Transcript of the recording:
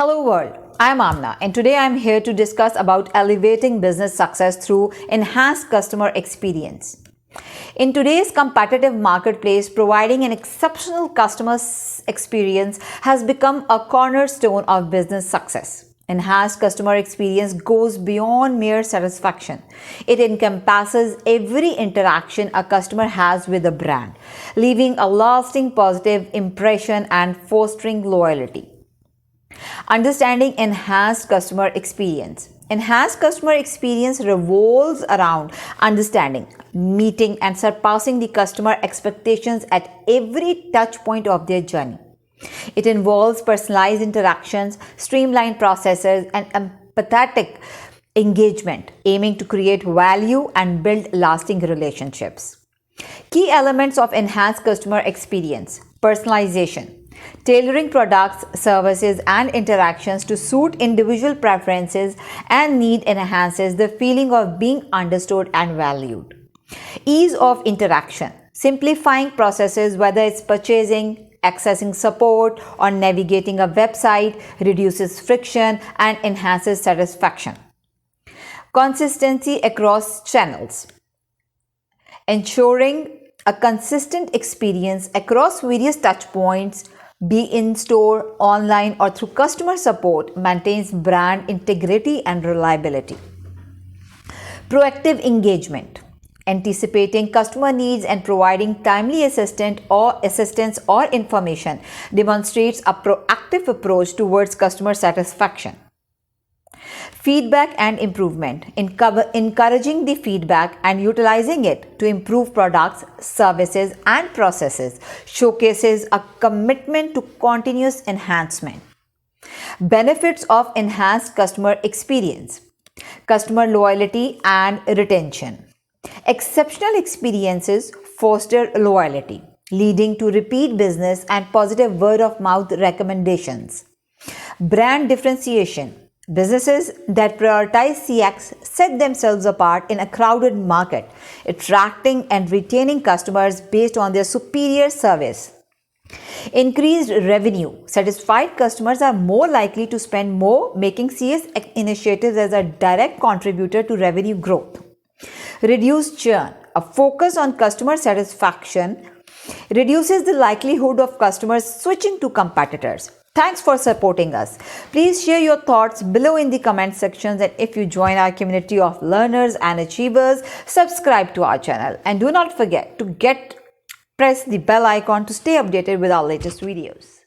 Hello world, I'm Amna and today I'm here to discuss about elevating business success through enhanced customer experience. In today's competitive marketplace, providing an exceptional customer experience has become a cornerstone of business success. Enhanced customer experience goes beyond mere satisfaction. It encompasses every interaction a customer has with a brand, leaving a lasting positive impression and fostering loyalty. Understanding enhanced customer experience. Enhanced customer experience revolves around understanding, meeting, and surpassing the customer expectations at every touch point of their journey. It involves personalized interactions, streamlined processes, and empathetic engagement, aiming to create value and build lasting relationships. Key elements of enhanced customer experience: personalization. Tailoring products, services, and interactions to suit individual preferences and need enhances the feeling of being understood and valued. Ease of interaction. Simplifying processes, whether it's purchasing, accessing support, or navigating a website, reduces friction and enhances satisfaction. Consistency across channels. Ensuring a consistent experience across various touchpoints, be in store, online, or through customer support, maintains brand integrity and reliability. Proactive engagement. Anticipating customer needs and providing timely assistance or information demonstrates a proactive approach towards customer satisfaction. Feedback and improvement. Encouraging the feedback and utilizing it to improve products, services, and processes showcases a commitment to continuous enhancement. Benefits of enhanced customer experience. Customer loyalty and retention. Exceptional experiences foster loyalty, leading to repeat business and positive word-of-mouth recommendations. Brand differentiation. Businesses that prioritize CX set themselves apart in a crowded market, attracting and retaining customers based on their superior service. Increased revenue. Satisfied customers are more likely to spend more, making CS initiatives as a direct contributor to revenue growth. Reduced churn. A focus on customer satisfaction reduces the likelihood of customers switching to competitors. Thanks for supporting us. Please share your thoughts below in the comment sections, and if you join our community of learners and achievers, subscribe to our channel and do not forget to press the bell icon to stay updated with our latest videos.